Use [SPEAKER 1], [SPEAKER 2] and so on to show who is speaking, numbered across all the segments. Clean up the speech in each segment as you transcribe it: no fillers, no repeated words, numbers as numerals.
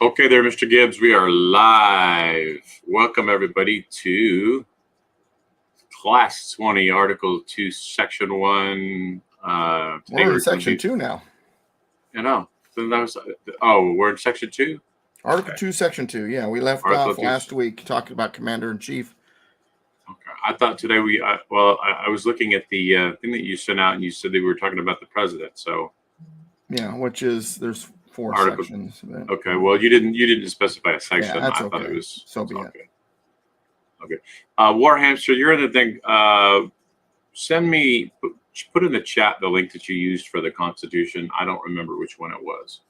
[SPEAKER 1] Okay there, Mr. Gibbs. We are live. Welcome, everybody, to Class 20, Article 2, Section 1.
[SPEAKER 2] We're in Section 2 now.
[SPEAKER 1] You know, we're in Section 2?
[SPEAKER 2] Article 2, Section 2. Yeah, we left off last week talking about Commander-in-Chief.
[SPEAKER 1] Okay. I thought today I was looking at the thing that you sent out, and you said they were talking about the president. So,
[SPEAKER 2] yeah, there's 4 sections.
[SPEAKER 1] Okay, well, you didn't specify a section.
[SPEAKER 2] Yeah, that's
[SPEAKER 1] I
[SPEAKER 2] okay.
[SPEAKER 1] thought it was
[SPEAKER 2] so be it.
[SPEAKER 1] Okay. War Hamster, you're in the thing. Put in the chat the link that you used for the Constitution. I don't remember which one it was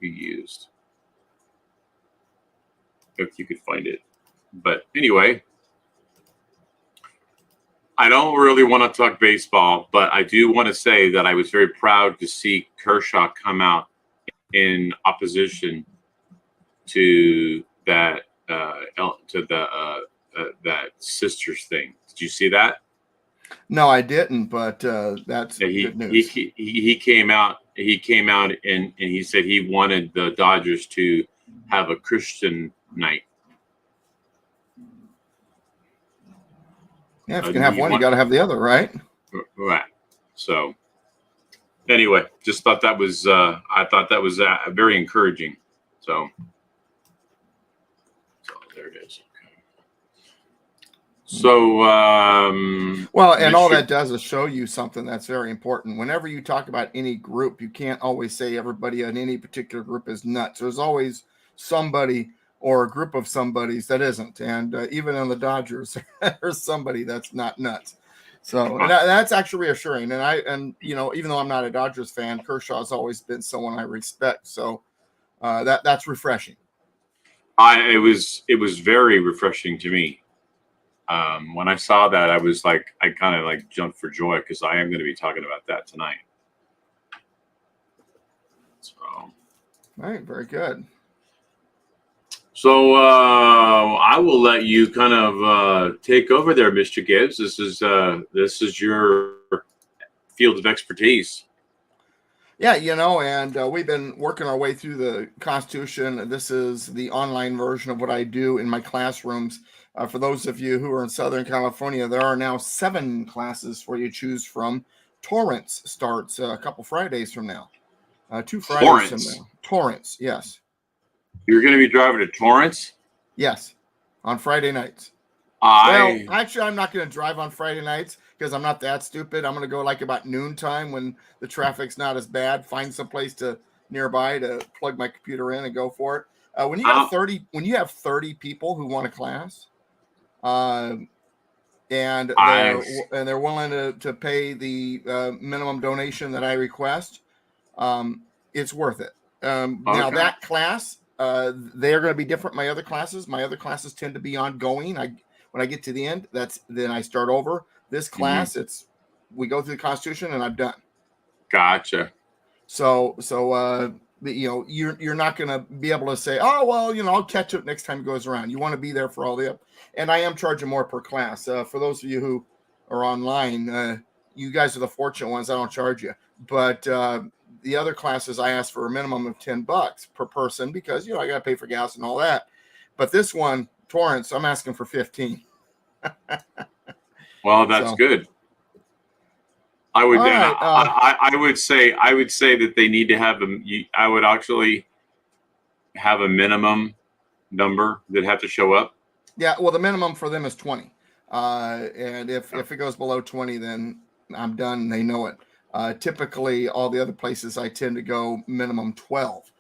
[SPEAKER 1] you used. If you could find it. But anyway, I don't really want to talk baseball, but I do want to say that I was very proud to see Kershaw come out in opposition to that that sisters thing. Did you see that?
[SPEAKER 2] No, I didn't, but that's good news.
[SPEAKER 1] He came out and he said he wanted the Dodgers to have a Christian night.
[SPEAKER 2] Yeah, if you can have one, you got to have the other, right?
[SPEAKER 1] Right. So, anyway, just thought that was very encouraging. So there it is. Okay. So,
[SPEAKER 2] all that does is show you something that's very important. Whenever you talk about any group, you can't always say everybody in any particular group is nuts. There's always somebody or a group of somebodies that isn't. And even on the Dodgers, there's somebody that's not nuts. So that's actually reassuring. And even though I'm not a Dodgers fan, Kershaw's always been someone I respect. So that's refreshing.
[SPEAKER 1] It was very refreshing to me. When I saw that, I kind of jumped for joy because I am going to be talking about that tonight. So,
[SPEAKER 2] all right, very good.
[SPEAKER 1] So I will let you kind of take over there, Mr. Gibbs. This is your field of expertise.
[SPEAKER 2] Yeah, and we've been working our way through the Constitution. This is the online version of what I do in my classrooms. For those of you who are in Southern California, there are now 7 classes for you to choose from. Torrance starts a couple Fridays from now. 2 Fridays from now. Torrance, yes.
[SPEAKER 1] You're going to be driving to Torrance?
[SPEAKER 2] Yes, on Friday nights. Well, actually, I'm not going to drive on Friday nights because I'm not that stupid. I'm going to go about noontime when the traffic's not as bad. Find some place nearby to plug my computer in and go for it. When you have 30 people who want a class, and they're willing to pay the minimum donation that I request, it's worth it. Now that class. They are going to be different. My other classes tend to be ongoing. When I get to the end, then I start over. This class, we go through the Constitution and I'm done.
[SPEAKER 1] Gotcha.
[SPEAKER 2] So you're not going to be able to say, oh well, I'll catch up next time it goes around. You want to be there for all and I am charging more per class. For those of you who are online, you guys are the fortunate ones. I don't charge you, but the other classes I ask for a minimum of $10 per person because I got to pay for gas and all that. But this one, Torrance, I'm asking for 15.
[SPEAKER 1] Well, that's good. I would I would say that they need to have I would actually have a minimum number that have to show up.
[SPEAKER 2] Yeah, well, the minimum for them is 20. And if it goes below 20, then I'm done. They know it. Typically, all the other places I tend to go minimum 12,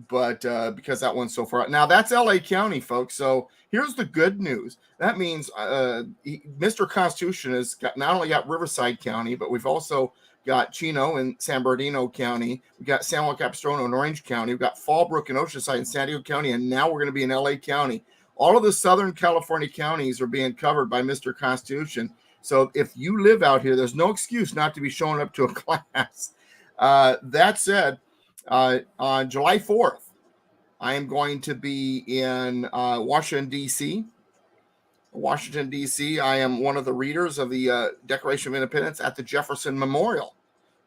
[SPEAKER 2] but because that one's so far out. Now, that's LA County, folks. So here's the good news. That means Mr. Constitution has not only got Riverside County, but we've also got Chino and San Bernardino County. We've got San Juan Capistrano and Orange County. We've got Fallbrook and Oceanside and San Diego County, and now we're going to be in LA County. All of the Southern California counties are being covered by Mr. Constitution. So if you live out here, there's no excuse not to be showing up to a class. That said, on July 4th, I am going to be in Washington, D.C. I am one of the readers of the Declaration of Independence at the Jefferson Memorial.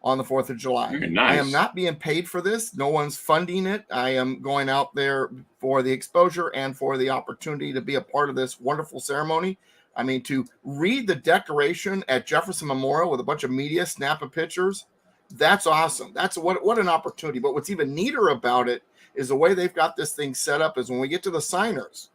[SPEAKER 2] on the 4th of July.
[SPEAKER 1] Very nice.
[SPEAKER 2] I am not being paid for this. No one's funding it. I am going out there for the exposure and for the opportunity to be a part of this wonderful ceremony. I mean, to read the Declaration at Jefferson Memorial with a bunch of media snapping pictures, that's awesome. That's what an opportunity. But what's even neater about it is the way they've got this thing set up is when we get to the signers,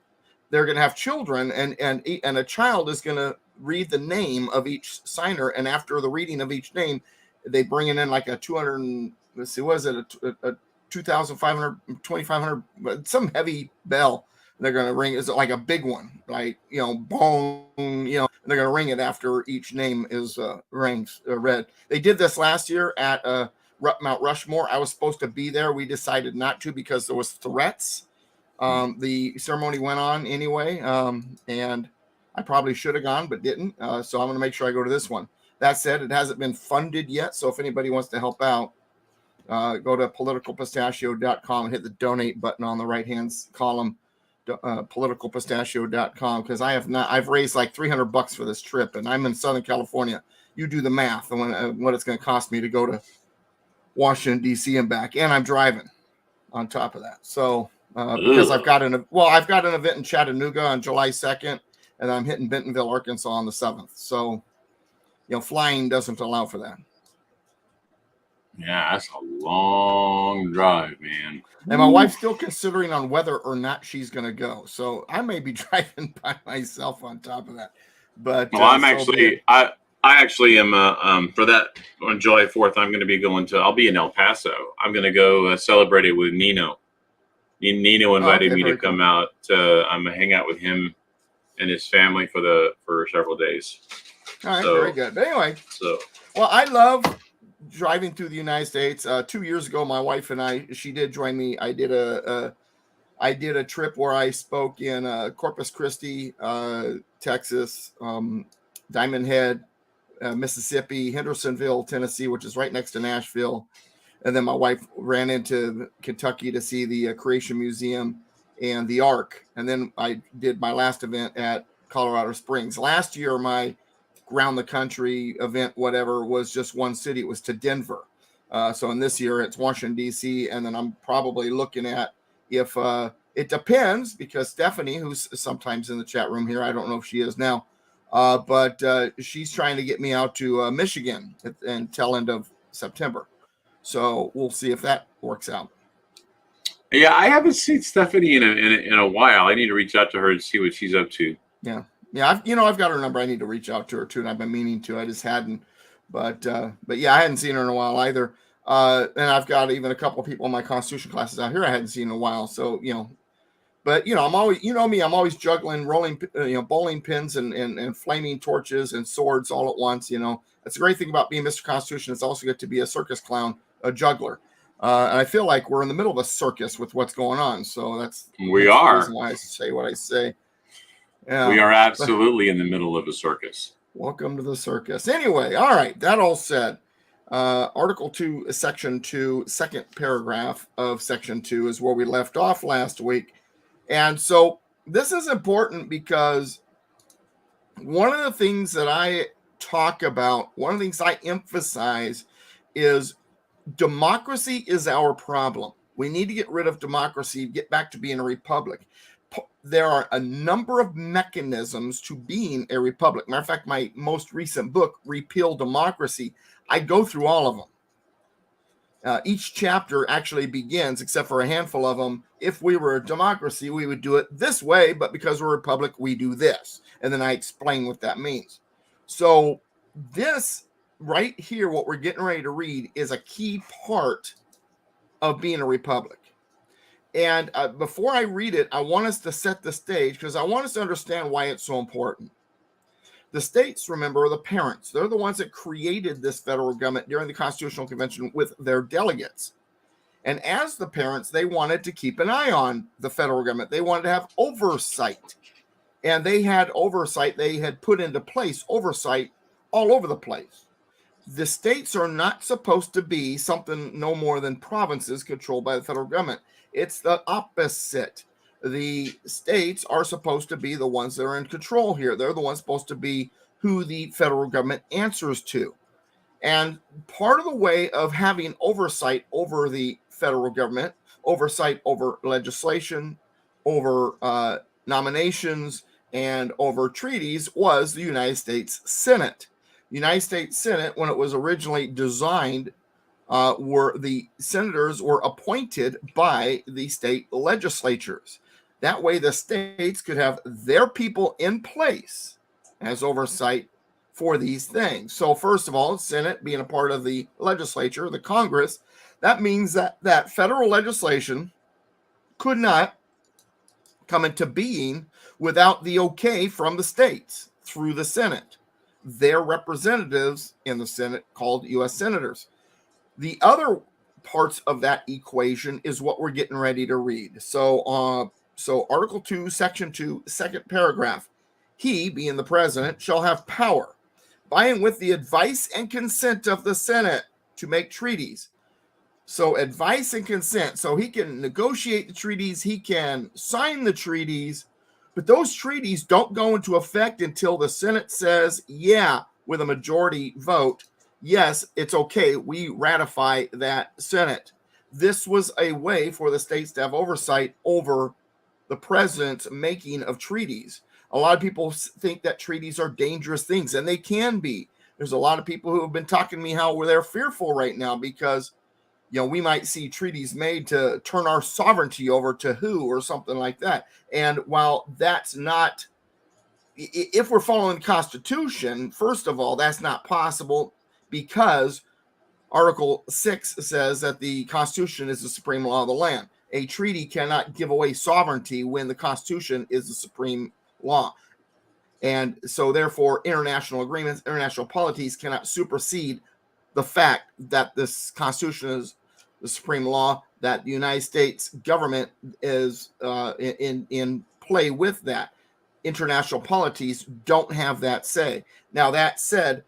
[SPEAKER 2] they're going to have children, and a child is going to read the name of each signer, and after the reading of each name, they bring it in like a 200. Let's see, what is it? A 2,500, 2,500, some heavy bell. They're going to ring. Is it like a big one, like bone? They're going to ring it after each name is read. They did this last year at Mount Rushmore. I was supposed to be there. We decided not to because there was threats. The ceremony went on anyway, and I probably should have gone, but didn't. So I'm going to make sure I go to this one. That said, it hasn't been funded yet. So if anybody wants to help out, go to politicalpistachio.com and hit the donate button on the right-hand column, politicalpistachio.com, because I've raised like $300 for this trip, and I'm in Southern California. You do the math on what it's going to cost me to go to Washington, D.C. and back, and I'm driving on top of that. So because I've got an event in Chattanooga on July 2nd, and I'm hitting Bentonville, Arkansas on the 7th. So, flying doesn't allow for that.
[SPEAKER 1] Yeah, that's a long drive, man.
[SPEAKER 2] And my wife's still considering on whether or not she's going to go. So I may be driving by myself on top of that. But
[SPEAKER 1] well, I actually am for that on July 4th. I'm going to be I'll be in El Paso. I'm going to go celebrate it with Nino. Nino invited me to come out. I'm going to hang out with him and his family for several days.
[SPEAKER 2] All right, very good. But anyway, well, I love driving through the United States. 2 years ago, my wife and she did join me. I did a trip where I spoke in Corpus Christi, Texas, Diamond Head, Mississippi, Hendersonville, Tennessee, which is right next to Nashville. And then my wife ran into Kentucky to see the Creation Museum and the Ark. And then I did my last event at Colorado Springs. Last year, my round the country event, whatever, was just one city. It was to Denver. So in this year, it's Washington, D.C. And then I'm probably looking at if it depends, because Stephanie, who's sometimes in the chat room here, I don't know if she is now, but she's trying to get me out to Michigan at tail end of September. So we'll see if that works out.
[SPEAKER 1] Yeah, I haven't seen Stephanie in a while. I need to reach out to her and see what she's up to.
[SPEAKER 2] Yeah. I've got her number. I need to reach out to her too, and I've been meaning to. I just hadn't. But yeah, I hadn't seen her in a while either. And I've got even a couple of people in my Constitution classes out here I hadn't seen in a while. So but I'm always, me, I'm always juggling, rolling, bowling pins and flaming torches and swords all at once. That's the great thing about being Mr. Constitution. It's also good to be a circus clown, a juggler. And I feel like we're in the middle of a circus with what's going on. So that's the reason why I say what I say. Yeah,
[SPEAKER 1] we are absolutely in the middle of a circus.
[SPEAKER 2] Welcome to the circus. Anyway, all right. That all said, Article 2, Section 2, second paragraph of Section 2 is where we left off last week. And so this is important because one of the things that I talk about, one of the things I emphasize is democracy is our problem. We need to get rid of democracy, get back to being a republic. There are a number of mechanisms to being a republic. Matter of fact, my most recent book, Repeal Democracy, I go through all of them. Each chapter actually begins, except for a handful of them, if we were a democracy, we would do it this way, but because we're a republic, we do this. And then I explain what that means. So this right here, what we're getting ready to read, is a key part of being a republic. And before I read it, I want us to set the stage because I want us to understand why it's so important. The states, remember, are the parents. They're the ones that created this federal government during the Constitutional Convention with their delegates. And as the parents, they wanted to keep an eye on the federal government. They wanted to have oversight. And they had oversight. They had put into place oversight all over the place. The states are not supposed to be something no more than provinces controlled by the federal government. It's the opposite. The states are supposed to be the ones that are in control here. They're the ones supposed to be who the federal government answers to. And part of the way of having oversight over the federal government, oversight over legislation, over nominations, and over treaties was the United States Senate. The United States Senate, when it was originally designed, were the senators were appointed by the state legislatures. That way, the states could have their people in place as oversight for these things. So, first of all, the Senate being a part of the legislature, the Congress, that means that federal legislation could not come into being without the okay from the states through the Senate. Their representatives in the Senate called U.S. senators. The other parts of that equation is what we're getting ready to read. So Article 2, Section 2, second paragraph. He, being the president, shall have power, by and with the advice and consent of the Senate, to make treaties. So advice and consent. So he can negotiate the treaties, he can sign the treaties, but those treaties don't go into effect until the Senate says, yeah, with a majority vote, yes, it's okay, we ratify that Senate. This was a way for the states to have oversight over the president's making of treaties. A lot of people think that treaties are dangerous things, and they can be. There's a lot of people who have been talking to me how they're fearful right now because, we might see treaties made to turn our sovereignty over to who or something like that. And while that's not, if we're following the Constitution, first of all, that's not possible, because Article 6 says that the Constitution is the supreme law of the land. A treaty cannot give away sovereignty when the Constitution is the supreme law. And so, therefore, international agreements, international polities cannot supersede the fact that this Constitution is the supreme law, that the United States government is in play with that. International polities don't have that say. Now, that said,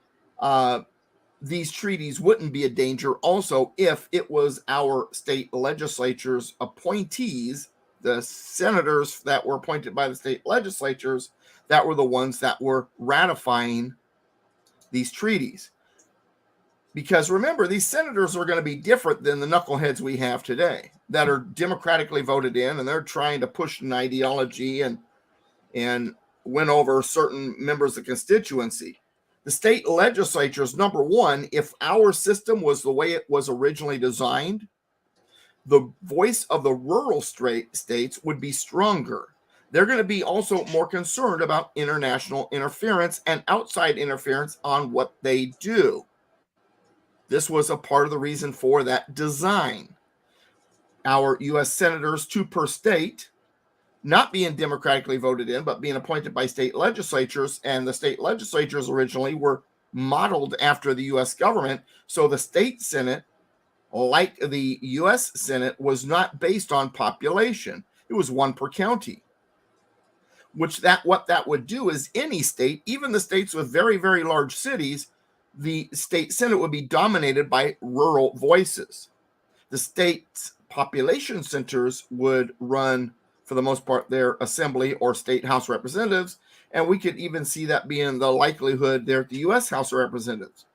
[SPEAKER 2] these treaties wouldn't be a danger also if it was our state legislatures' appointees, the senators that were appointed by the state legislatures, that were the ones that were ratifying these treaties. Because remember, these senators are going to be different than the knuckleheads we have today that are democratically voted in, and they're trying to push an ideology and win over certain members of the constituency. The state legislatures, number one, if our system was the way it was originally designed, the voice of the rural states would be stronger. They're going to be also more concerned about international interference and outside interference on what they do. This was a part of the reason for that design. Our U.S. senators, 2 per state, not being democratically voted in, but being appointed by state legislatures, and the state legislatures originally were modeled after the U.S. government. So the state Senate, like the U.S. Senate, was not based on population. It was 1 per county. What that would do is any state, even the states with very, very large cities, the state Senate would be dominated by rural voices. The state's population centers would run, for the most part, their assembly or state House representatives, and we could even see that being the likelihood there at the U.S. House of Representatives.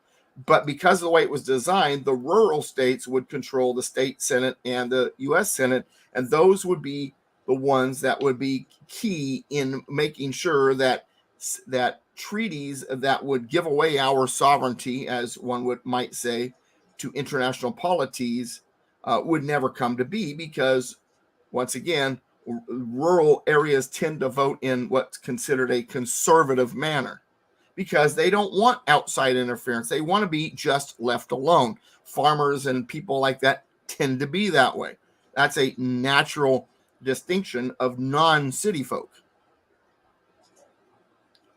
[SPEAKER 2] But because of the way it was designed, the rural states would control the state Senate and the U.S. Senate, and those would be the ones that would be key in making sure that treaties that would give away our sovereignty, as one might say, to international polities would never come to be, because, once again, rural areas tend to vote in what's considered a conservative manner because they don't want outside interference. They want to be just left alone. Farmers and people like that tend to be that way. That's a natural distinction of non-city folk.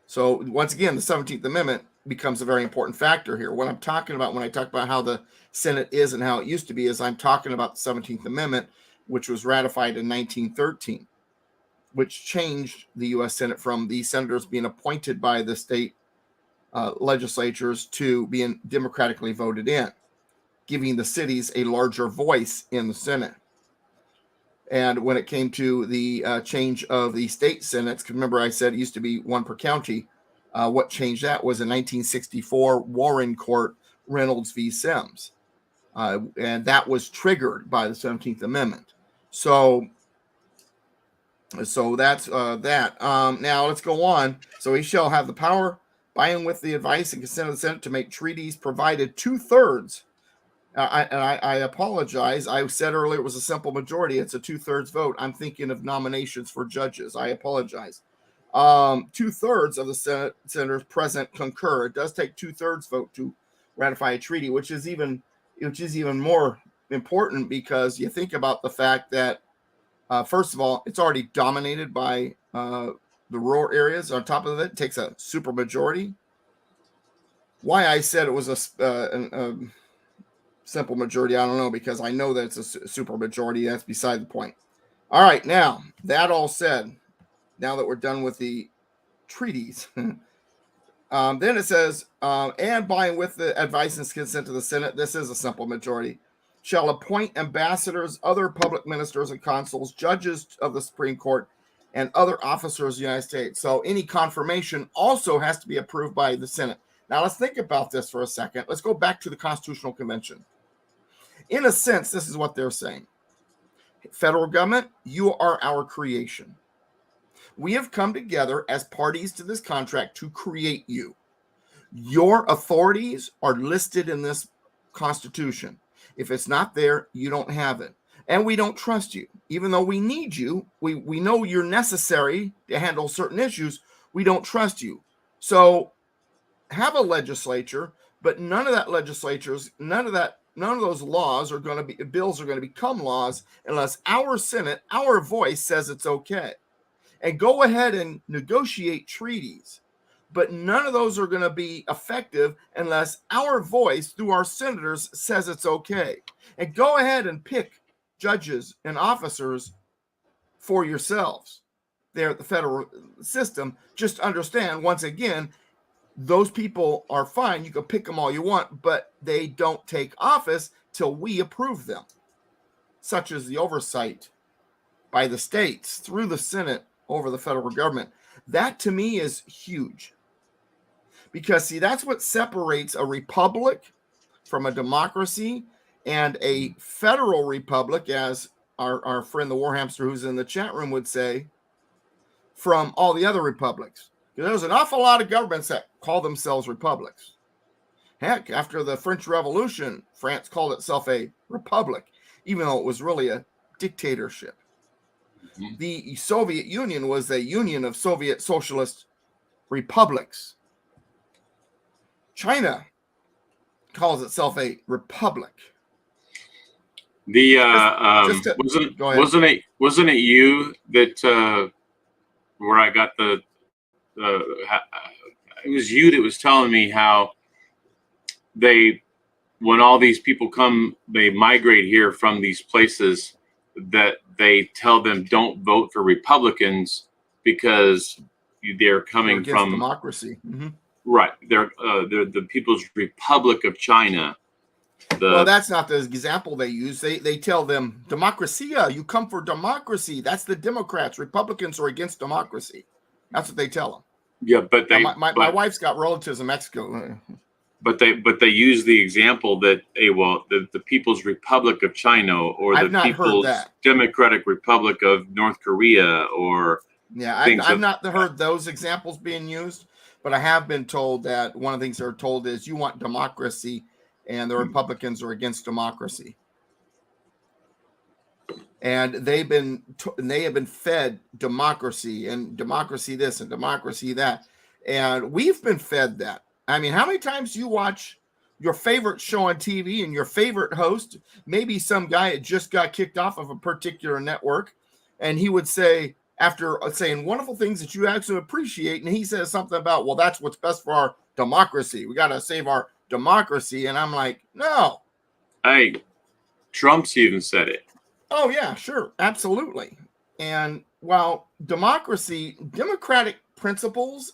[SPEAKER 2] So once again, the 17th Amendment becomes a very important factor here. What I'm talking about when I talk about how the Senate is and how it used to be is I'm talking about the 17th Amendment, which was ratified in 1913, which changed the U.S. Senate from the senators being appointed by the state legislatures to being democratically voted in, giving the cities a larger voice in the Senate. And when it came to the change of the state senates, because remember I said it used to be 1 per county, what changed that was in 1964, Warren Court Reynolds v. Sims. And that was triggered by the 17th Amendment. So that's that. Now let's go on. So he shall have the power, by and with the advice and consent of the Senate, to make treaties, provided 2/3. I apologize. I said earlier it was a simple majority. It's a 2/3 vote. I'm thinking of nominations for judges. I apologize. 2/3 of the senators present concur. It does take 2/3 vote to ratify a treaty, which is even more important, because you think about the fact that first of all, it's already dominated by the rural areas. On top of it takes a super majority. Why I said it was a simple majority, I don't know, because I know that it's a super majority. That's beside the point. All right, now that all said, now that we're done with the treaties, then it says, and by and with the advice and consent of the Senate, this is a simple majority, shall appoint ambassadors, other public ministers and consuls, judges of the Supreme Court, and other officers of the United States. So any confirmation also has to be approved by the Senate. Now let's think about this for a second. Let's go back to the Constitutional Convention. In a sense, this is what they're saying. Federal government, you are our creation. We have come together as parties to this contract to create you. Your authorities are listed in this Constitution. If it's not there, you don't have it. And we don't trust you. Even though we need you, we know you're necessary to handle certain issues, we don't trust you. So have a legislature, but none of those laws are going to be, bills are going to become laws unless our Senate, our voice says it's okay. And go ahead and negotiate treaties, but none of those are going to be effective unless our voice through our senators says it's okay. And go ahead and pick judges and officers for yourselves there at the federal system. Just understand, once again, those people are fine. You can pick them all you want, but they don't take office till we approve them, such as the oversight by the states through the Senate over the federal government. That to me is huge, because see, that's what separates a republic from a democracy, and a federal republic, as our friend the Warhamster who's in the chat room would say, from all the other republics. There's an awful lot of governments that call themselves republics. Heck, after the French Revolution, France called itself a republic, even though it was really a dictatorship. Mm-hmm. The Soviet Union was a union of Soviet socialist republics. China calls itself a republic.
[SPEAKER 1] The wasn't it you that where I got the it was you that was telling me how when all these people come, they migrate here from these places, that they tell them don't vote for Republicans because they're coming from
[SPEAKER 2] democracy. Mm-hmm.
[SPEAKER 1] Right. They're the People's Republic of China.
[SPEAKER 2] Well, that's not the example they use. They tell them, democracia, you come for democracy. That's the Democrats. Republicans are against democracy. That's what they tell them.
[SPEAKER 1] Yeah, but
[SPEAKER 2] my wife's got relatives in Mexico.
[SPEAKER 1] But they use the example that the People's Republic of China, or the People's Democratic Republic of North Korea, or
[SPEAKER 2] I've not heard those examples being used, but I have been told that one of the things they're told is you want democracy, and the Republicans are against democracy. And they have been fed democracy and democracy this and democracy that, and we've been fed that. I mean, how many times do you watch your favorite show on TV and your favorite host, maybe some guy that just got kicked off of a particular network, and he would say, after saying wonderful things that you actually appreciate, and he says something about, well, that's what's best for our democracy. We got to save our democracy. And I'm like, no.
[SPEAKER 1] Hey, Trump's even said it.
[SPEAKER 2] Oh, yeah, sure. Absolutely. And while democratic principles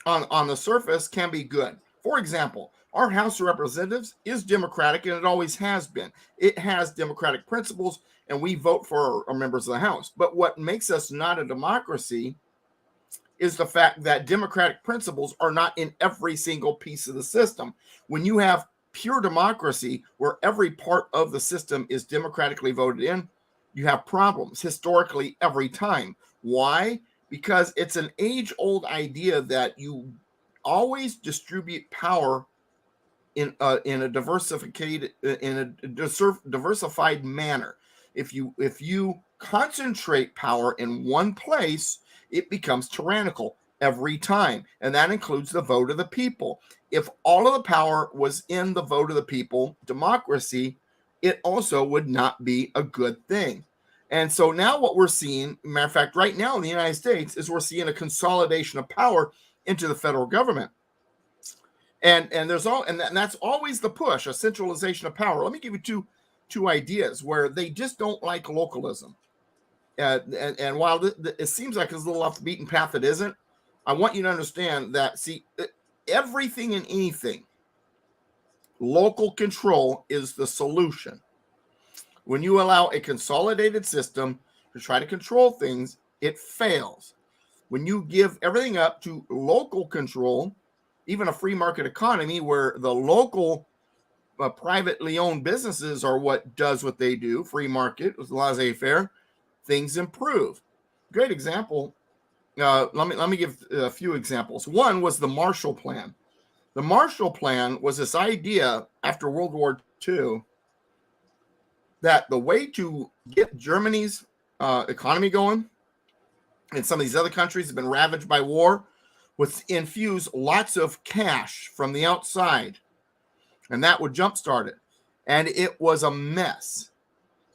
[SPEAKER 2] on the surface can be good. For example, our House of Representatives is democratic, and it always has been. It has democratic principles, and we vote for our members of the House. But what makes us not a democracy is the fact that democratic principles are not in every single piece of the system. When you have pure democracy, where every part of the system is democratically voted in, you have problems historically every time. Why? Because it's an age-old idea that you always distribute power in a diversified manner. If you concentrate power in one place, it becomes tyrannical every time, and that includes the vote of the people. If all of the power was in the vote of the people, democracy, it also would not be a good thing. And so now what we're seeing, matter of fact, right now in the United States, is we're seeing a consolidation of power into the federal government. And that's always the push, a centralization of power. Let me give you two ideas where they just don't like localism. And while it seems like it's a little off the beaten path, it isn't. I want you to understand that, see, everything and anything, local control is the solution. When you allow a consolidated system to try to control things, it fails. When you give everything up to local control, even a free market economy where the local privately owned businesses are what does what they do, free market with laissez-faire, things improve. Great example. Let me give a few examples. One was the Marshall Plan. The Marshall Plan was this idea after World War II that the way to get Germany's economy going, and some of these other countries have been ravaged by war, was infuse lots of cash from the outside, and that would jumpstart it. And it was a mess.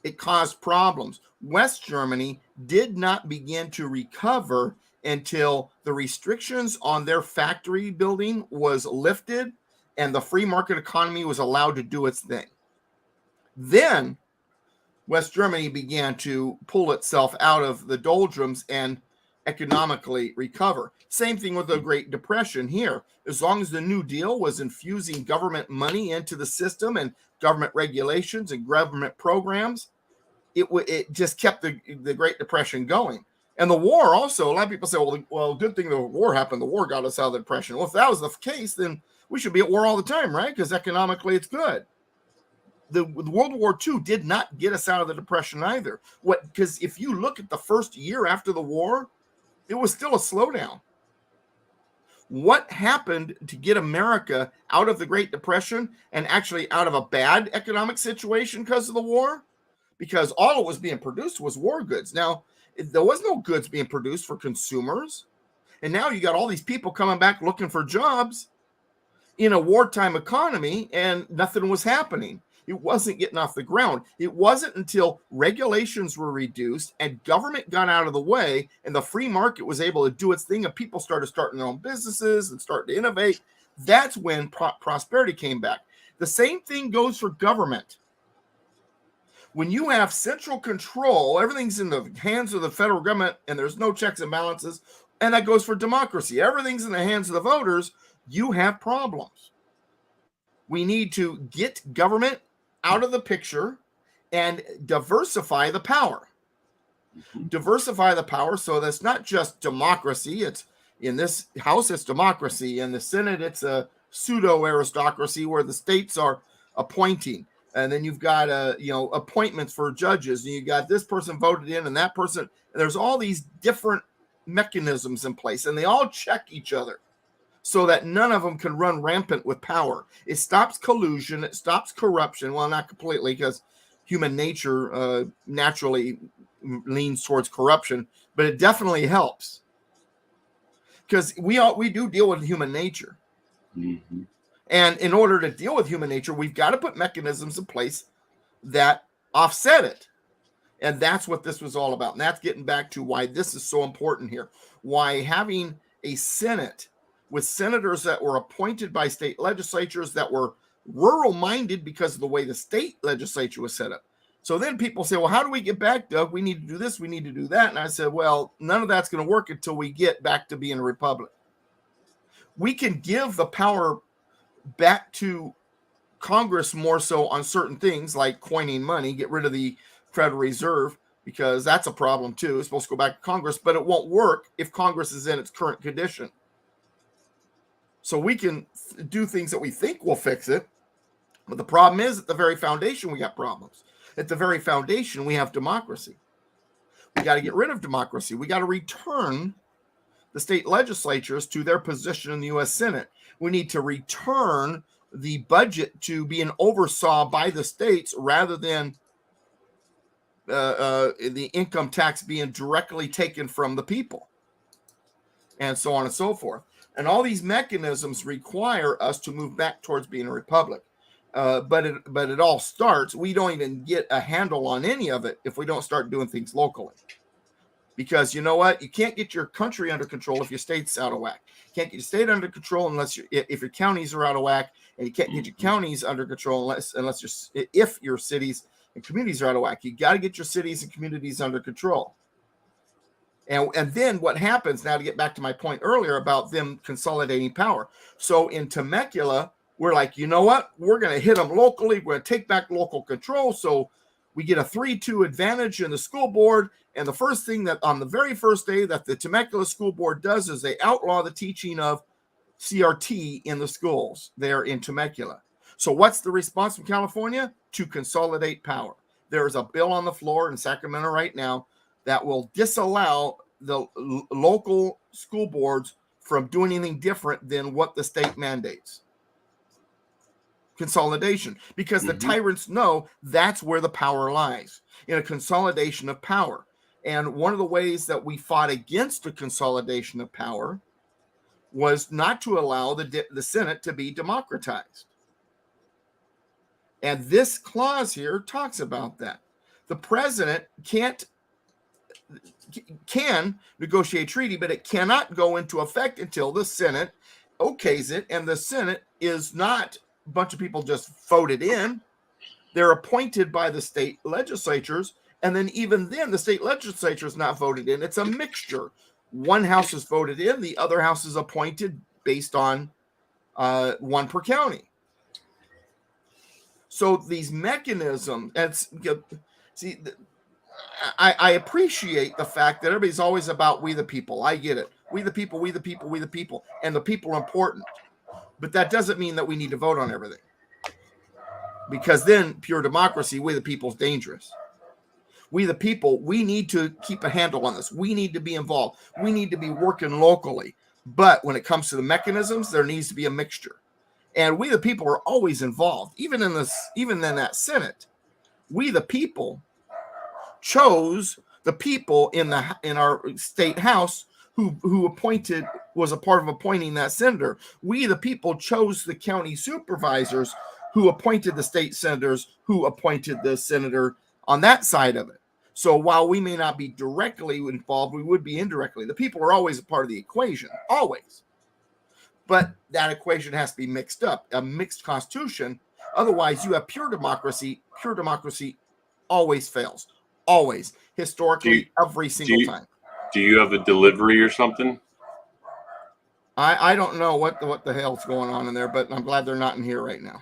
[SPEAKER 2] It caused problems. West Germany did not begin to recover until the restrictions on their factory building was lifted and the free market economy was allowed to do its thing. Then West Germany began to pull itself out of the doldrums and economically recover. Same thing with the Great Depression here. As long as the New Deal was infusing government money into the system and government regulations and government programs, it just kept the Great Depression going. And the war also, a lot of people say, well, good thing the war happened. The war got us out of the Depression. Well, if that was the case, then we should be at war all the time, right? Because economically it's good. The World War II did not get us out of the Depression either. Because if you look at the first year after the war, it was still a slowdown. What happened to get America out of the Great Depression and actually out of a bad economic situation because of the war? Because all that was being produced was war goods. Now, there was no goods being produced for consumers. And now you got all these people coming back looking for jobs in a wartime economy, and nothing was happening. It wasn't getting off the ground. It wasn't until regulations were reduced and government got out of the way and the free market was able to do its thing and people started starting their own businesses and starting to innovate. That's when prosperity came back. The same thing goes for government. When you have central control, everything's in the hands of the federal government and there's no checks and balances, and that goes for democracy. Everything's in the hands of the voters. You have problems. We need to get government out of the picture and diversify the power. Diversify the power so that's not just democracy. It's in this House, it's democracy. In the Senate, it's a pseudo aristocracy where the states are appointing. And then you've got appointments for judges, and you got this person voted in and that person. And there's all these different mechanisms in place, and they all check each other so that none of them can run rampant with power. It stops collusion. It stops corruption. Well, not completely, because human nature naturally leans towards corruption, but it definitely helps because we do deal with human nature. Mm-hmm. And in order to deal with human nature, we've got to put mechanisms in place that offset it. And that's what this was all about. And that's getting back to why this is so important here. Why having a Senate with senators that were appointed by state legislatures that were rural-minded because of the way the state legislature was set up. So then people say, well, how do we get back, Doug? We need to do this. We need to do that. And I said, well, none of that's going to work until we get back to being a republic. We can give the power back to Congress more so on certain things like coining money, get rid of the Federal Reserve, because that's a problem too. It's supposed to go back to Congress, but it won't work if Congress is in its current condition. So we can do things that we think will fix it, But the problem is, at the very foundation, we got problems. At the very foundation, we have democracy. We got to get rid of democracy. We got to return the state legislatures to their position in the U.S. Senate. We need to return the budget to being oversaw by the states rather than the income tax being directly taken from the people, and so on and so forth. And all these mechanisms require us to move back towards being a republic. But it all starts. We don't even get a handle on any of it if we don't start doing things locally. Because you know what? You can't get your country under control if your state's out of whack. You can't get your state under control unless if your counties are out of whack, and you can't get your counties under control if your cities and communities are out of whack. You got to get your cities and communities under control. And then what happens now, to get back to my point earlier about them consolidating power. So in Temecula, we're like, you know what? We're going to hit them locally. We're going to take back local control. So we get a 3-2 advantage in the school board. And the first thing that on the very first day that the Temecula school board does is they outlaw the teaching of CRT in the schools there in Temecula. So what's the response from California? To consolidate power. There is a bill on the floor in Sacramento right now that will disallow the local school boards from doing anything different than what the state mandates. Consolidation, because the tyrants know that's where the power lies, in a consolidation of power. And one of the ways that we fought against a consolidation of power was not to allow the Senate to be democratized. And this clause here talks about that. The president can negotiate treaty, but it cannot go into effect until the Senate okays it, and the Senate is not a bunch of people just voted in. They're appointed by the state legislatures, and then even then the state legislature is not voted in. It's a mixture. One house is voted in, the other house is appointed based on one per county. So these mechanisms, I appreciate the fact that everybody's always about we the people. I get it. We the people, we the people, we the people. And the people are important. But that doesn't mean that we need to vote on everything. Because then pure democracy, we the people, is dangerous. We the people, we need to keep a handle on this. We need to be involved. We need to be working locally. But when it comes to the mechanisms, there needs to be a mixture. And we the people are always involved. Even in that Senate, we the people chose the people in our state house who was a part of appointing that senator. We the people chose the county supervisors who appointed the state senators who appointed the senator on that side of it. So while we may not be directly involved, we would be indirectly. The people are always a part of the equation, always. But that equation has to be mixed up, a mixed constitution. Otherwise, you have pure democracy. Pure democracy always fails. Always. Historically, every single time.
[SPEAKER 1] Do you have a delivery or something?
[SPEAKER 2] I don't know what the hell's going on in there, but I'm glad they're not in here right now.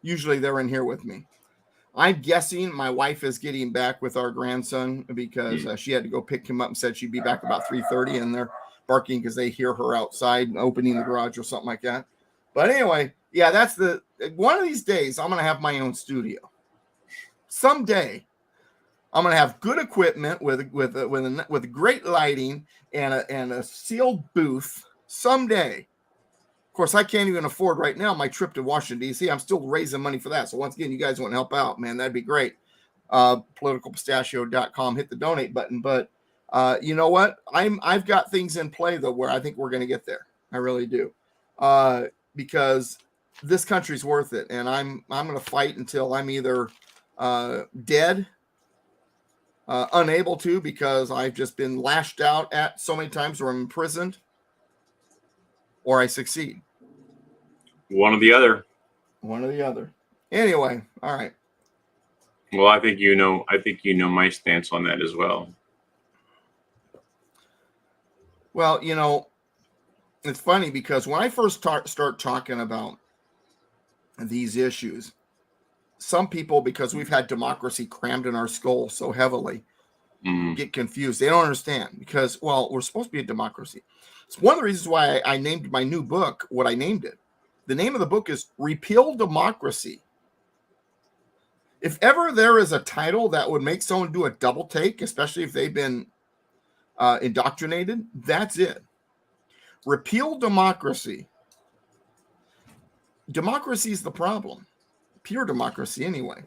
[SPEAKER 2] Usually they're in here with me. I'm guessing my wife is getting back with our grandson because she had to go pick him up and said she'd be back about 3:30, and they're barking because they hear her outside opening the garage or something like that. But anyway, yeah, that's one of these days I'm going to have my own studio. Someday I'm going to have good equipment with great lighting and a sealed booth someday. Of course, I can't even afford right now my trip to Washington, D.C. I'm still raising money for that. So once again, you guys want to help out, man, that'd be great. Politicalpistachio.com, hit the donate button. But you know what? I've got things in play, though, where I think we're going to get there. I really do. Because this country's worth it. And I'm going to fight until I'm either dead, unable to, because I've just been lashed out at so many times, or I'm imprisoned, or I succeed.
[SPEAKER 1] One or the other.
[SPEAKER 2] One or the other. Anyway, all right.
[SPEAKER 1] Well, I think you know my stance on that as well.
[SPEAKER 2] Well, you know, it's funny because when I first start talking about these issues, some people, because we've had democracy crammed in our skull so heavily, get confused. They don't understand because, well, we're supposed to be a democracy. It's one of the reasons why I named my new book what I named it. The name of the book is Repeal Democracy. If ever there is a title that would make someone do a double take, especially if they've been indoctrinated, that's it. Repeal democracy. Democracy is the problem. Pure democracy, anyway.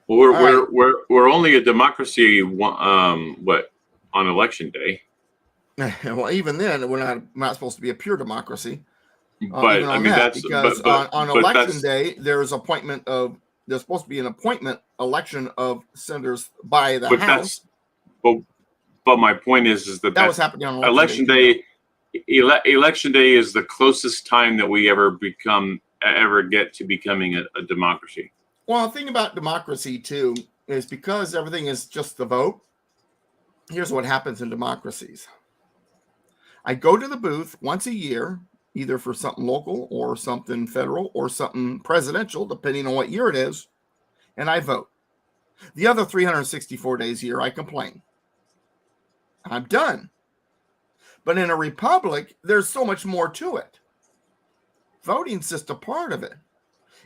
[SPEAKER 1] Well, we're only a democracy. What on election day?
[SPEAKER 2] Well, even then, we're not supposed to be a pure democracy.
[SPEAKER 1] But I mean, that's
[SPEAKER 2] because on election day there's supposed to be an appointment election of senators by the House.
[SPEAKER 1] But my point is that
[SPEAKER 2] was happening on
[SPEAKER 1] election day. Election day is the closest time that we ever get to becoming a democracy.
[SPEAKER 2] Well, the thing about democracy too is because everything is just the vote. Here's what happens in democracies. I go to the booth once a year, either for something local or something federal or something presidential, depending on what year it is, and I vote. The other 364 days a year, I complain. I'm done. But in a republic, there's so much more to it. Voting's just a part of it.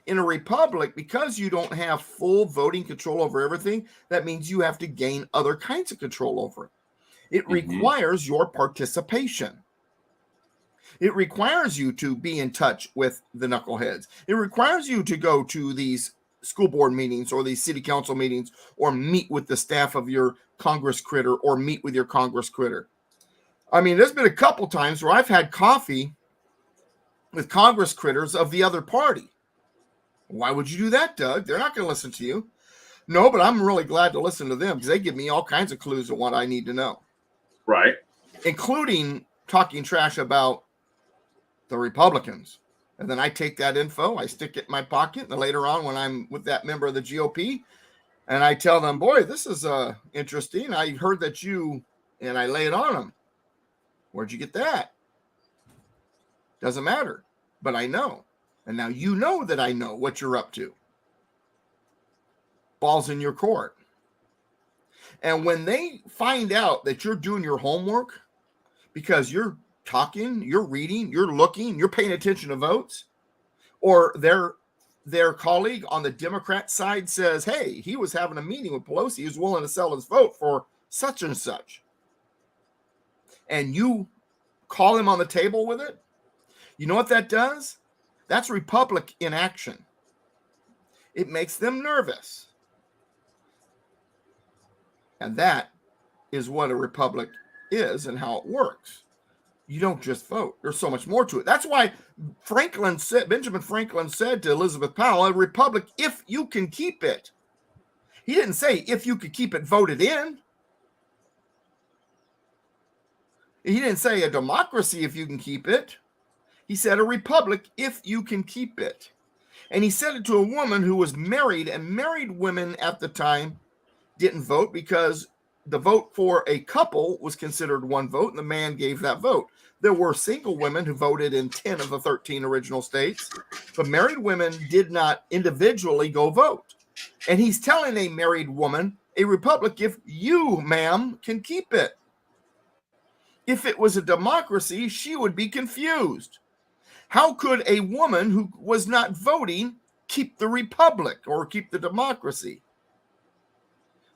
[SPEAKER 2] In a republic, because you don't have full voting control over everything, that means you have to gain other kinds of control over it. It requires your participation. It requires you to be in touch with the knuckleheads. It requires you to go to these school board meetings or these city council meetings or meet with the staff of your Congress critter or meet with your Congress critter. I mean, there's been a couple times where I've had coffee with Congress critters of the other party. Why would you do that, Doug? They're not going to listen to you. No, but I'm really glad to listen to them because they give me all kinds of clues of what I need to know.
[SPEAKER 1] Right.
[SPEAKER 2] Including talking trash about the Republicans. And then I take that info, I stick it in my pocket, and later on when I'm with that member of the GOP, and I tell them, boy, this is interesting. I heard that and I lay it on them. Where'd you get that? Doesn't matter, but I know. And now you know that I know what you're up to. Ball's in your court. And when they find out that you're doing your homework because you're talking, you're reading, you're looking, you're paying attention to votes, or their colleague on the Democrat side says, hey, he was having a meeting with Pelosi, he was willing to sell his vote for such and such, and you call him on the table with it, you know what that does? That's Republic in action. It makes them nervous. And that is what a republic is and how it works. You don't just vote. There's so much more to it. That's why Benjamin Franklin said to Elizabeth Powell, a republic, if you can keep it. He didn't say if you could keep it voted in. He didn't say a democracy if you can keep it. He said a republic if you can keep it. And he said it to a woman who was married, and married women at the time didn't vote because the vote for a couple was considered one vote, and the man gave that vote. There were single women who voted in 10 of the 13 original states, but married women did not individually go vote. And he's telling a married woman, a republic, if you, ma'am, can keep it. If it was a democracy, she would be confused. How could a woman who was not voting keep the republic or keep the democracy?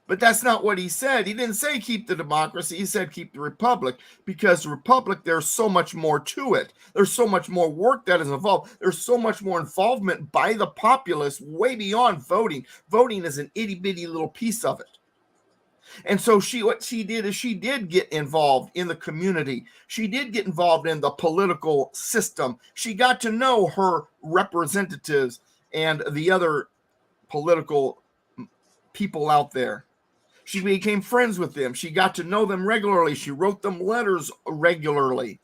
[SPEAKER 2] But that's not what he said. He didn't say keep the democracy. He said keep the republic, because the republic, there's so much more to it. There's so much more work that is involved. There's so much more involvement by the populace way beyond voting. Voting is an itty bitty little piece of it. And so what she did is she did get involved in the community. She did get involved in the political system. She got to know her representatives and the other political people out there. She became friends with them. She got to know them regularly. She wrote them letters regularly.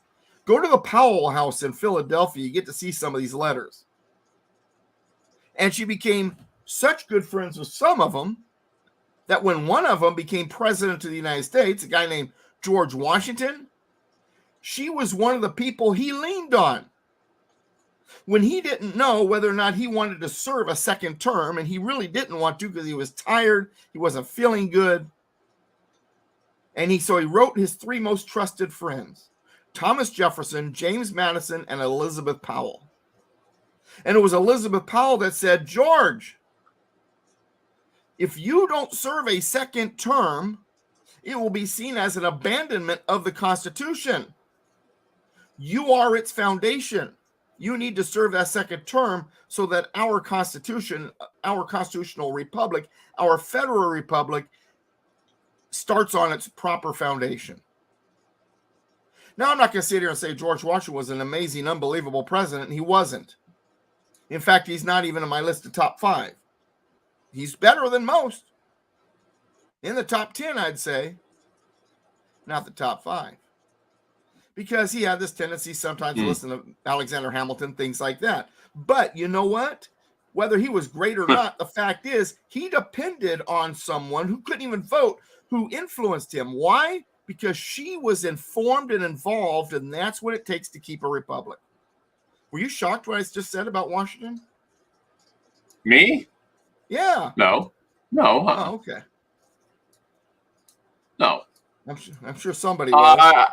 [SPEAKER 2] Go to the Powell House in Philadelphia. You get to see some of these letters. And she became such good friends with some of them that when one of them became president of the United States, a guy named George Washington, she was one of the people he leaned on when he didn't know whether or not he wanted to serve a second term, and he really didn't want to because he was tired, he wasn't feeling good. And so he wrote his three most trusted friends, Thomas Jefferson, James Madison, and Elizabeth Powell. And it was Elizabeth Powell that said, George, if you don't serve a second term, it will be seen as an abandonment of the Constitution. You are its foundation. You need to serve that second term so that our Constitution, our constitutional republic, our federal republic starts on its proper foundation. Now, I'm not going to sit here and say George Washington was an amazing, unbelievable president. He wasn't. In fact, he's not even in my list of top 5. He's better than most. In the top 10, I'd say. Not the top 5. Because he had this tendency sometimes to listen to Alexander Hamilton, things like that. But you know what? Whether he was great or not, the fact is he depended on someone who couldn't even vote, who influenced him. Why? Because she was informed and involved, and that's what it takes to keep a republic. Were you shocked what I just said about Washington?
[SPEAKER 1] Me?
[SPEAKER 2] Yeah.
[SPEAKER 1] No.
[SPEAKER 2] Oh, okay.
[SPEAKER 1] No.
[SPEAKER 2] I'm sure somebody was.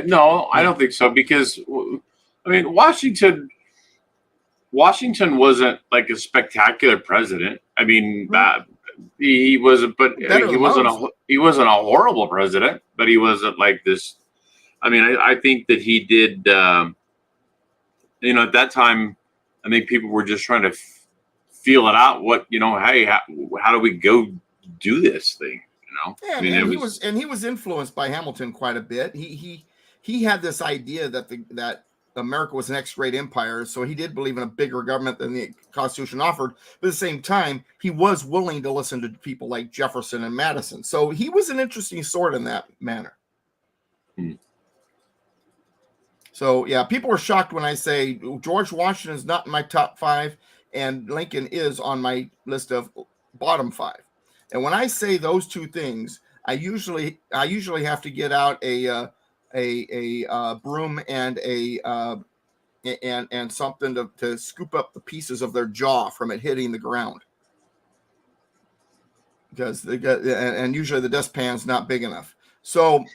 [SPEAKER 1] No, I don't think so, because I mean, Washington wasn't like a spectacular president. I mean, he wasn't, but he wasn't a horrible president, but he wasn't like this. I mean, I think that he did. At that time, I think people were just trying to feel it out. What, hey, how do we go do this thing?
[SPEAKER 2] Yeah, I mean, he was influenced by Hamilton quite a bit. He had this idea that America was the next great empire, so he did believe in a bigger government than the Constitution offered. But at the same time, he was willing to listen to people like Jefferson and Madison. So he was an interesting sort in that manner. So yeah, people were shocked when I say George Washington is not in my top 5, and Lincoln is on my list of bottom 5. And when I say those two things, I usually have to get out a broom and and something to scoop up the pieces of their jaw from it hitting the ground, because and usually the dustpan's not big enough. So